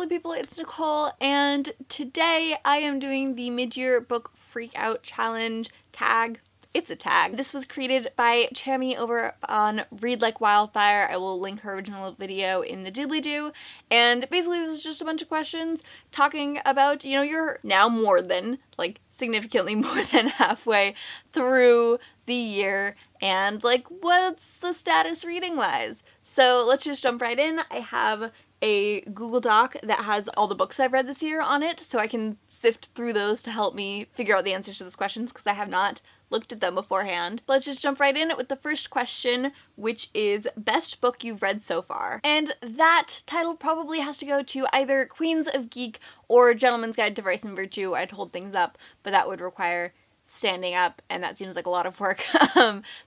lovely people, it's Nicole, and today I am doing the mid-year book Freakout challenge tag. It's a tag. This was created by Chami over on Read Like Wildfire. I will link her original video in the doobly-doo. And basically this is just a bunch of questions talking about, you know, you're now more than, like, significantly more than halfway through the year and, like, what's the status reading-wise? So let's just jump right in. I have a Google Doc that has all the books I've read this year on it, so I can sift through those to help me figure out the answers to those questions because I have not looked at them beforehand. Let's just jump right in with the first question, which is best book you've read so far. And that title probably has to go to either Queens of Geek or Gentleman's Guide to Vice and Virtue. I'd hold things up, but that would require standing up, and that seems like a lot of work.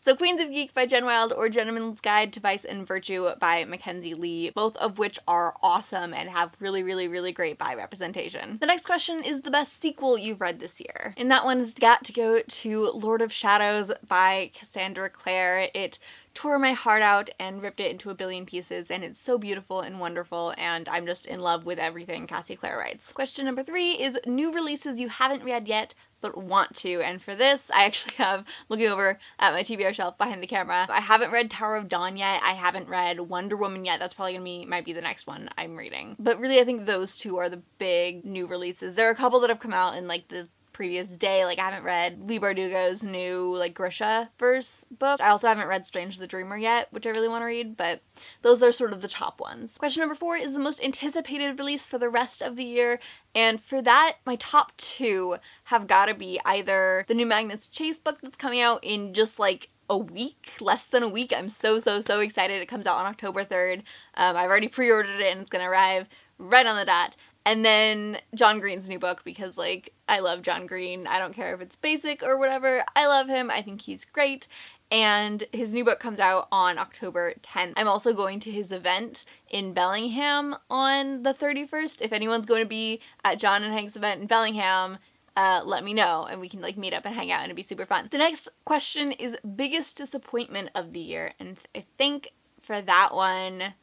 So Queens of Geek by Jen Wilde or Gentleman's Guide to Vice and Virtue by Mackenzie Lee, both of which are awesome and have really great bi representation. The next question is the best sequel you've read this year. And that one's got to go to Lord of Shadows by Cassandra Clare. It tore my heart out and ripped it into a billion pieces, and it's so beautiful and wonderful, and I'm just in love with everything Cassie Clare writes. Question number 3 is new releases you haven't read yet but want to, and for this I actually have, looking over at my TBR shelf behind the camera, I haven't read Tower of Dawn yet, I haven't read Wonder Woman yet, that's probably gonna be, might be the next one I'm reading. But really I think those two are the big new releases. There are a couple that have come out in like the previous day, like I haven't read Leigh Bardugo's new like Grisha verse book. I also haven't read Strange the Dreamer yet, which I really want to read, but those are sort of the top ones. Question number 4 is the most anticipated release for the rest of the year, and for that my top 2 have got to be either the new Magnus Chase book that's coming out in just like a week, less than a week. I'm so excited. It comes out on October 3rd. I've already pre-ordered it and it's gonna arrive right on the dot. And then John Green's new book, because like I love John Green. I don't care if it's basic or whatever. I love him. I think he's great. And his new book comes out on October 10th. I'm also going to his event in Bellingham on the 31st. If anyone's going to be at John and Hank's event in Bellingham, let me know and we can like meet up and hang out and it'd be super fun. The next question is biggest disappointment of the year, and I think for that one,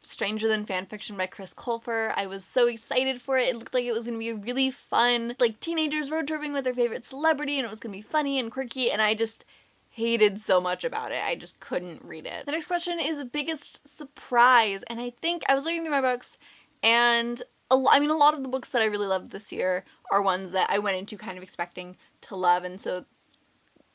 Stranger Than Fanfiction by Chris Colfer. I was so excited for it. It looked like it was going to be a really fun, like, teenagers road tripping with their favorite celebrity, and it was going to be funny and quirky, and I just hated so much about it. I just couldn't read it. The next question is biggest surprise, and I think I was looking through my books, and a lot of the books that I really loved this year are ones that I went into kind of expecting to love, and so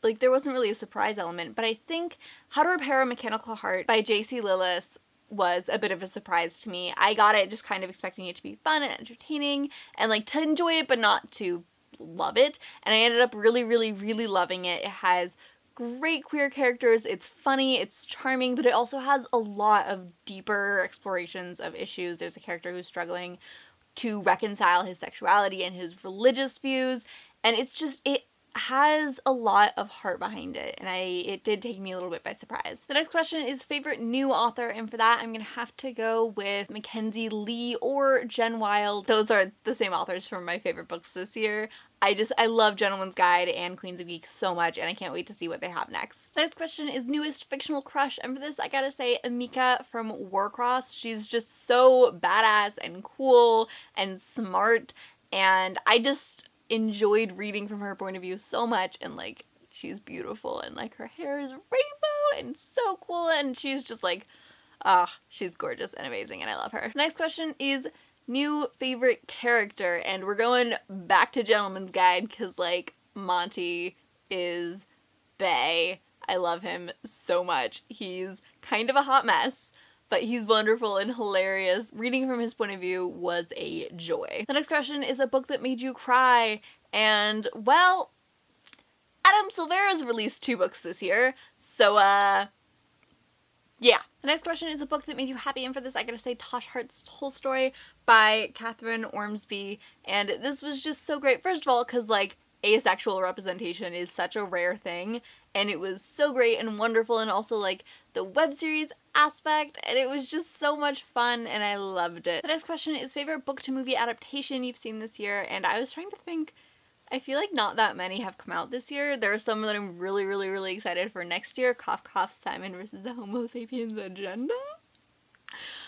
like there wasn't really a surprise element, but I think How to Repair a Mechanical Heart by J.C. Lillis was a bit of a surprise to me. I got it just kind of expecting it to be fun and entertaining and like to enjoy it but not to love it, and I ended up really loving it. It has great queer characters, it's funny, it's charming, but it also has a lot of deeper explorations of issues. There's a character who's struggling to reconcile his sexuality and his religious views, and it's just, it has a lot of heart behind it, and it did take me a little bit by surprise. The next question is favorite new author, and for that I'm gonna have to go with Mackenzie Lee or Jen Wilde. Those are the same authors from my favorite books this year. I love Gentleman's Guide and Queens of Geek so much, and I can't wait to see what they have next. The next question is newest fictional crush, and for this I gotta say Amika from Warcross. She's just so badass and cool and smart, and I just enjoyed reading from her point of view so much, and like she's beautiful and like her hair is rainbow and so cool, and she's just like, she's gorgeous and amazing, and I love her. Next question is new favorite character, and we're going back to Gentleman's Guide because like Monty is bae. I love him so much. He's kind of a hot mess, but he's wonderful and hilarious. Reading from his point of view was a joy. The next question is a book that made you cry, and well, Adam Silvera's released 2 books this year, so yeah. The next question is a book that made you happy, and for this I gotta say Tosh Hart's Tolstoy by Catherine Ormsby, and this was just so great. First of all, because like asexual representation is such a rare thing, and it was so great and wonderful, and also like the web series aspect, and it was just so much fun and I loved it. The next question is favorite book to movie adaptation you've seen this year, and I was trying to think, I feel like not that many have come out this year. There are some that I'm really excited for next year. Cough Cough, Simon versus the Homo Sapiens Agenda.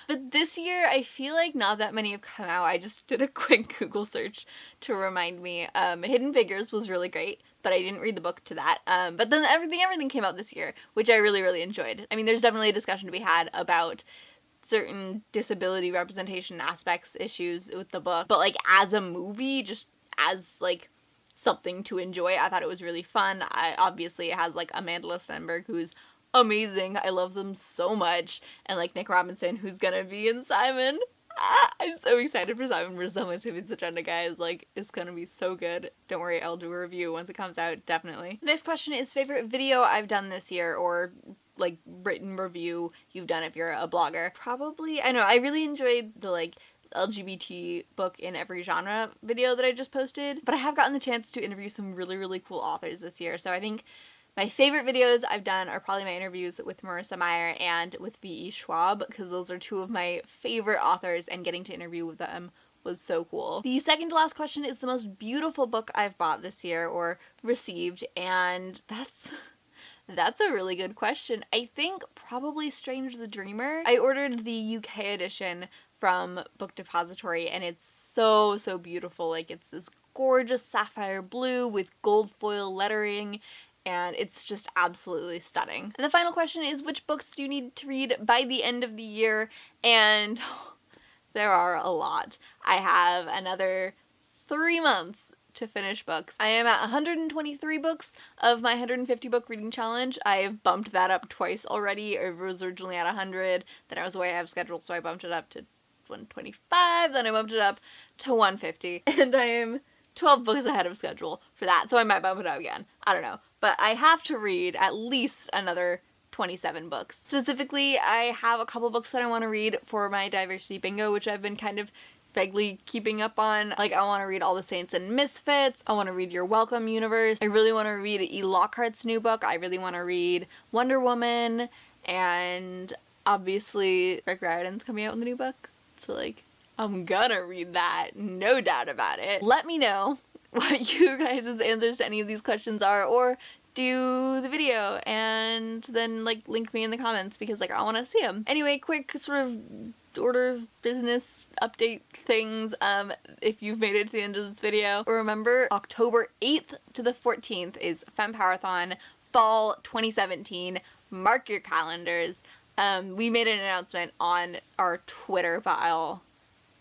But this year, I feel like not that many have come out. I just did a quick Google search to remind me. Hidden Figures was really great, but I didn't read the book to that. But then everything came out this year, which I really, really enjoyed. I mean, there's definitely a discussion to be had about certain disability representation aspects, issues with the book. But, like, as a movie, just as, like, something to enjoy, I thought it was really fun. Obviously, it has, like, Amanda Stenberg, who's amazing. I love them so much. And, like, Nick Robinson, who's gonna be in Simon. I'm so excited for Simon for so much. His agenda, guys. Like, it's gonna be so good. Don't worry, I'll do a review once it comes out, definitely. Next question is favorite video I've done this year, or like written review you've done if you're a blogger. Probably, I know, I really enjoyed the like LGBT book in every genre video that I just posted, but I have gotten the chance to interview some really, really cool authors this year, so I think my favorite videos I've done are probably my interviews with Marissa Meyer and with V.E. Schwab, because those are two of my favorite authors, and getting to interview with them was so cool. The second to last question is the most beautiful book I've bought this year or received, and that's a really good question. I think probably Strange the Dreamer. I ordered the UK edition from Book Depository, and it's so, so beautiful. Like, it's this gorgeous sapphire blue with gold foil lettering, and it's just absolutely stunning. And the final question is, which books do you need to read by the end of the year? And there are a lot. I have another 3 months to finish books. I am at 123 books of my 150 book reading challenge. I've bumped that up twice already. I was originally at 100, then I was way out of schedule, so I bumped it up to 125, then I bumped it up to 150, and I am 12 books ahead of schedule for that, so I might bump it up again. I don't know. But I have to read at least another 27 books. Specifically, I have a couple books that I want to read for my diversity bingo, which I've been kind of vaguely keeping up on. Like, I want to read All the Saints and Misfits. I want to read Your Welcome Universe. I really want to read E. Lockhart's new book. I really want to read Wonder Woman. And obviously, Rick Riordan's coming out with a new book. So, like, I'm gonna read that. No doubt about it. Let me know what you guys' answers to any of these questions are, or do the video and then, like, link me in the comments, because, like, I want to see them. Anyway, quick sort of order of business update things. If you've made it to the end of this video, remember October 8th to the 14th is Fempowerthon Fall 2017. Mark your calendars. We made an announcement on our Twitter, but I'll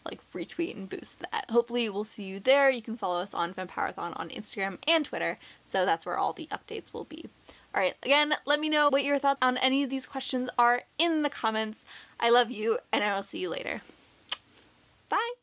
like retweet and boost that. Hopefully we'll see you there. You can follow us on Fempowerthon on Instagram and Twitter, so that's where all the updates will be. Alright, again, let me know what your thoughts on any of these questions are in the comments. I love you, and I will see you later. Bye!